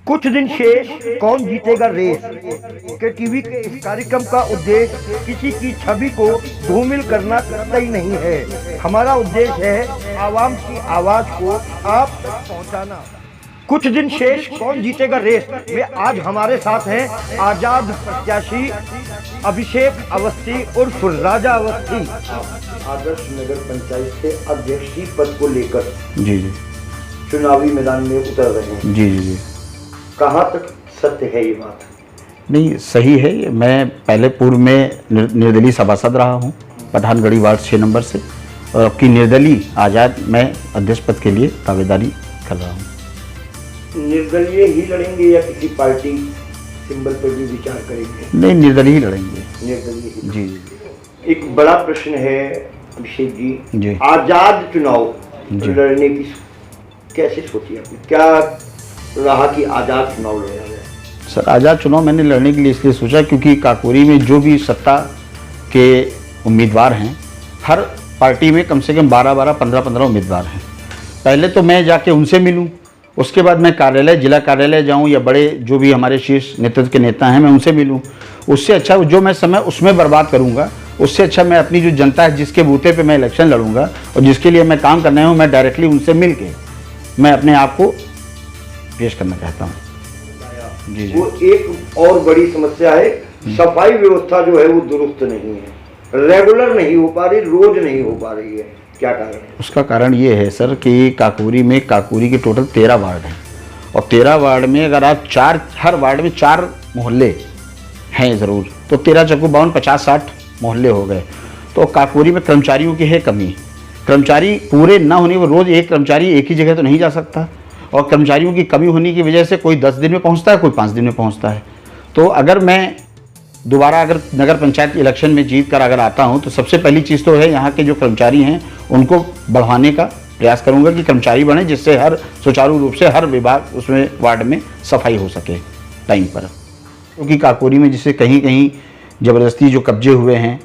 कुछ दिन शेष कौन जीतेगा रेस के टीवी के इस कार्यक्रम का उद्देश्य किसी की छवि को धूमिल करना कतई नहीं है। हमारा उद्देश्य है आवाम की आवाज को आप तक पहुंचाना। कुछ दिन शेष कौन जीतेगा रेस में आज हमारे साथ हैं आजाद प्रत्याशी अभिषेक अवस्थी उर्फ राजा अवस्थी। आदर्श नगर पंचायत से अध्यक्षीय पद को लेकर जी चुनावी मैदान में उतर रहे हैं। जी कहाँ तक सत्य है ये बात? नहीं, सही है। मैं पहले पूर्व में निर्दलीय सभासद रहा हूँ पठानगढ़ी वार्ड 6 नंबर से, और अब की निर्दलीय आज़ाद मैं अध्यक्ष पद के लिए दावेदारी कर रहा हूँ। निर्दलीय ही लड़ेंगे या किसी पार्टी सिंबल पर भी विचार करेंगे? नहीं, निर्दलीय ही लड़ेंगे। निर्दलीय ही। जी। एक बड़ा प्रश्न है अभिषेक जी, जी। आजाद चुनाव लड़ने की कैसे सोची आपने? क्या रहा कि आजाद चुनाव लड़ा जाए? सर, आज़ाद चुनाव मैंने लड़ने के लिए इसलिए सोचा क्योंकि काकोरी में जो भी सत्ता के उम्मीदवार हैं, हर पार्टी में कम से कम 12-12, 15-15 उम्मीदवार हैं। पहले तो मैं जाके उनसे मिलूं, उसके बाद मैं कार्यालय, जिला कार्यालय जाऊं या बड़े जो भी हमारे शीर्ष नेतृत्व के नेता हैं मैं उनसे मिलूं। उससे अच्छा जो मैं समय उसमें बर्बाद करूंगा, उससे अच्छा मैं अपनी जो जनता है जिसके बूते पे मैं इलेक्शन लड़ूंगा और जिसके लिए मैं काम करना हूँ, मैं डायरेक्टली उनसे मिल के मैं अपने आप को पेश करना चाहता हूँ। जी। वो एक और बड़ी समस्या है, सफाई व्यवस्था जो है वो दुरुस्त नहीं है, रेगुलर नहीं हो पा रही, रोज नहीं हो पा रही है। क्या कारण है? उसका कारण ये है सर कि काकोरी के टोटल 13 वार्ड हैं, और 13 वार्ड में अगर आप हर वार्ड में 4 मोहल्ले हैं ज़रूर, तो 13 चक्कू 52, 50-60 मोहल्ले हो गए। तो काकोरी में कर्मचारियों की है कमी। कर्मचारी पूरे ना होने पर रोज़ एक कर्मचारी एक ही जगह तो नहीं जा सकता, और कर्मचारियों की कमी होने की वजह से कोई 10 दिन में पहुंचता है, कोई 5 दिन में पहुंचता है। तो अगर मैं दोबारा अगर नगर पंचायत इलेक्शन में जीत कर अगर आता हूं, तो सबसे पहली चीज़ तो है यहाँ के जो कर्मचारी हैं उनको बढ़ाने का प्रयास करूँगा कि कर्मचारी बढ़े, जिससे हर सुचारू रूप से हर विभाग उसमें वार्ड में सफाई हो सके टाइम पर। क्योंकि काकोरी में जिससे कहीं कहीं ज़बरदस्ती जो कब्जे हुए हैं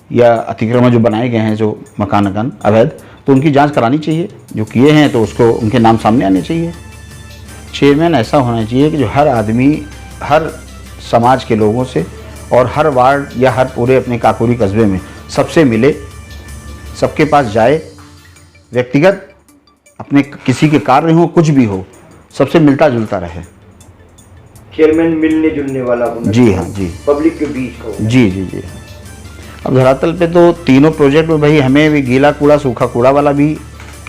या अतिक्रमण जो बनाए गए हैं, जो मकान अवैध, तो उनकी जांच करानी चाहिए। जो किए हैं तो उसको उनके नाम सामने आने चाहिए। चेयरमैन ऐसा होना चाहिए कि जो हर आदमी, हर समाज के लोगों से और हर वार्ड या हर पूरे अपने काकोरी कस्बे में सबसे मिले, सबके पास जाए, व्यक्तिगत अपने किसी के कार्य हो, कुछ भी हो, सबसे मिलता जुलता रहे। चेयरमैन मिलने जुलने वाला होना। जी हाँ, जी। पब्लिक के बीच हो। जी। अब धरातल पे तो तीनों प्रोजेक्ट में भाई हमें भी गीला कूड़ा सूखा कूड़ा वाला भी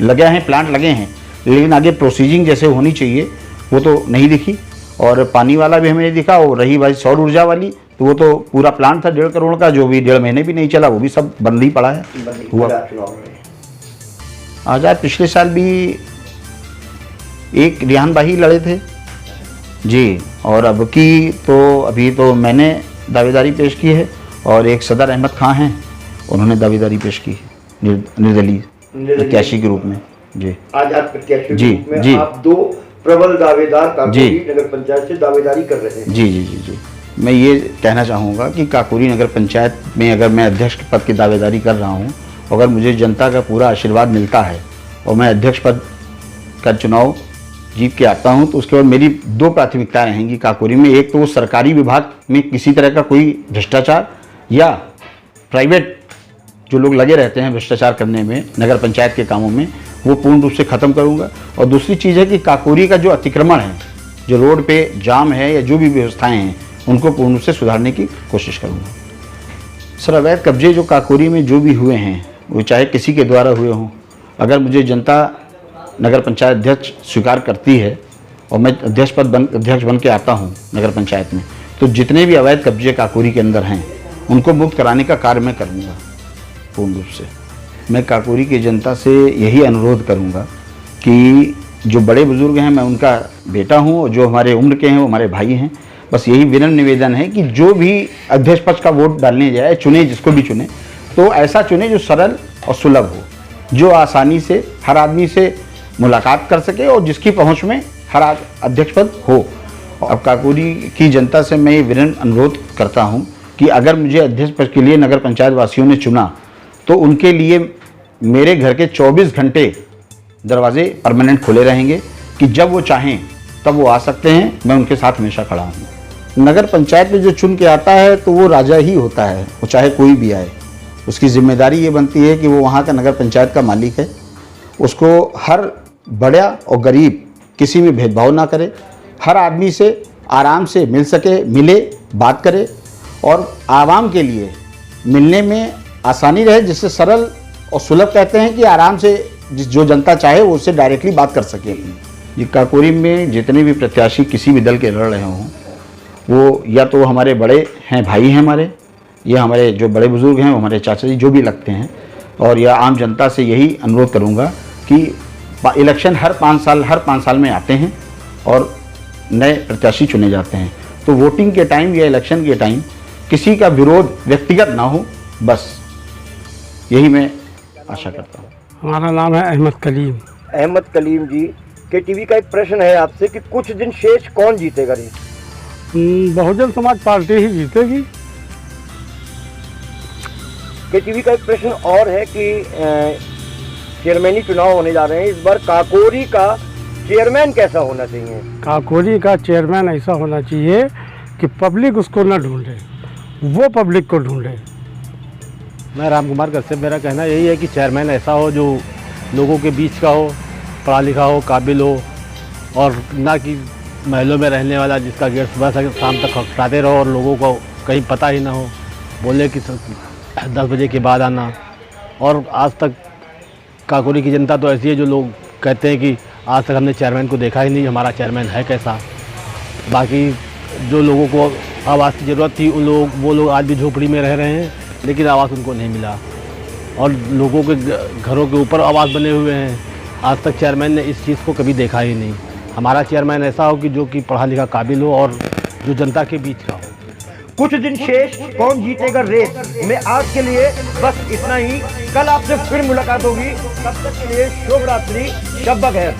लगे हैं, प्लांट लगे हैं, लेकिन आगे प्रोसीजिंग जैसे होनी चाहिए वो तो नहीं दिखी, और पानी वाला भी हमें नहीं दिखा। और रही भाई सौर ऊर्जा वाली, तो वो तो पूरा प्लांट था 1.5 करोड़ का, जो भी 1.5 महीने भी नहीं चला, वो भी सब बंद ही पड़ा है। हुआ आजाद पिछले साल भी एक रिहान भाई लड़े थे जी, और अब की तो अभी तो मैंने दावेदारी पेश की है, और एक सदर अहमद खां हैं, उन्होंने दावेदारी पेश की है निर्दलीय प्रत्याशी के रूप में। जी, आजाद प्रत्याशी जी, के रूप में जी। आप 2 प्रबल दावेदार काकोरी नगर पंचायत से दावेदारी कर रहे हैं। जी। मैं ये कहना चाहूँगा कि काकोरी नगर पंचायत में अगर मैं अध्यक्ष के पद की दावेदारी कर रहा हूँ, अगर मुझे जनता का पूरा आशीर्वाद मिलता है और मैं अध्यक्ष पद का चुनाव जीत के आता हूँ, तो उसके बाद मेरी 2 प्राथमिकताएं रहेंगी काकोरी में। एक तो वो सरकारी विभाग में किसी तरह का कोई भ्रष्टाचार या प्राइवेट जो लोग लगे रहते हैं भ्रष्टाचार करने में नगर पंचायत के कामों में, वो पूर्ण रूप से ख़त्म करूँगा। और दूसरी चीज़ है कि काकोरी का जो अतिक्रमण है, जो रोड पे जाम है या जो भी व्यवस्थाएं हैं, उनको पूर्ण रूप से सुधारने की कोशिश करूँगा। सर, अवैध कब्जे जो काकोरी में जो भी हुए हैं, वो चाहे किसी के द्वारा हुए हों, अगर मुझे जनता नगर पंचायत अध्यक्ष स्वीकार करती है और मैं अध्यक्ष बन के आता हूँ नगर पंचायत में, तो जितने भी अवैध कब्जे काकोरी के अंदर हैं उनको मुक्त कराने का कार्य मैं करूँगा पूर्ण रूप से। मैं काकोरी की जनता से यही अनुरोध करूँगा कि जो बड़े बुजुर्ग हैं, मैं उनका बेटा हूँ, और जो हमारे उम्र के हैं वो हमारे भाई हैं। बस यही विनम्र निवेदन है कि जो भी अध्यक्ष पद का वोट डालने जाए, चुने जिसको भी चुने, तो ऐसा चुने जो सरल और सुलभ हो, जो आसानी से हर आदमी से मुलाकात कर सके और जिसकी पहुंच में हर अध्यक्ष पद हो। अब काकोरी की जनता से मैं ये विनम्र अनुरोध करता हूं कि अगर मुझे अध्यक्ष पद के लिए नगर पंचायत वासियों ने चुना, तो उनके लिए मेरे घर के 24 घंटे दरवाजे परमानेंट खुले रहेंगे कि जब वो चाहें तब वो आ सकते हैं, मैं उनके साथ हमेशा खड़ा हूँ। नगर पंचायत में जो चुन के आता है तो वो राजा ही होता है, वो चाहे कोई भी आए। उसकी जिम्मेदारी ये बनती है कि वो वहाँ का नगर पंचायत का मालिक है, उसको हर बड़ा और गरीब किसी में भेदभाव ना करे, हर आदमी से आराम से मिल सके, मिले, बात करे और आवाम के लिए मिलने में आसानी रहे, जिससे सरल और सुलभ कहते हैं कि आराम से जो जनता चाहे वो उससे डायरेक्टली बात कर सके। ये काकोरी में जितने भी प्रत्याशी किसी भी दल के लड़ रहे हों, वो या तो हमारे बड़े हैं, भाई हैं हमारे, या हमारे जो बड़े बुजुर्ग हैं वो हमारे चाचा जी जो भी लगते हैं। और या आम जनता से यही अनुरोध करूँगा कि इलेक्शन हर 5 साल में आते हैं और नए प्रत्याशी चुने जाते हैं, तो वोटिंग के टाइम या इलेक्शन के टाइम किसी का विरोध व्यक्तिगत ना हो, बस यही मैं आशा करता हूँ। हमारा नाम है अहमद कलीम। अहमद कलीम जी, के टीवी का एक प्रश्न है आपसे कि कुछ दिन शेष कौन जीतेगा रेस? बहुजन समाज पार्टी ही जीतेगी। के टीवी का एक प्रश्न और है कि चेयरमैनी चुनाव होने जा रहे हैं, इस बार काकोरी का चेयरमैन कैसा होना चाहिए? काकोरी का चेयरमैन ऐसा होना चाहिए कि पब्लिक उसको न ढूंढे, वो पब्लिक को ढूंढे। मैं राम कुमार कश्यप, मेरा कहना यही है कि चेयरमैन ऐसा हो जो लोगों के बीच का हो, पढ़ा लिखा हो, काबिल हो, और ना कि महलों में रहने वाला जिसका गेट सुबह से शाम तक खटखटाते रहो और लोगों को कहीं पता ही ना हो, बोले कि 10 बजे के बाद आना। और आज तक काकोरी की जनता तो ऐसी है जो लोग कहते हैं कि आज तक हमने चेयरमैन को देखा ही नहीं, हमारा चेयरमैन है कैसा। बाकी जो लोगों को आवास की ज़रूरत थी वो लोग आज भी झोपड़ी में रह रहे हैं, लेकिन आवास उनको नहीं मिला। और लोगों के घरों के ऊपर आवास बने हुए हैं, आज तक चेयरमैन ने इस चीज़ को कभी देखा ही नहीं। हमारा चेयरमैन ऐसा हो कि जो कि पढ़ा लिखा काबिल हो और जो जनता के बीच का हो। कुछ दिन शेष कौन जीतेगा रेस में आज के लिए बस इतना ही। कल आपसे फिर मुलाकात होगी, तब तक के लिए शुभ रात्रि, शब बखैर।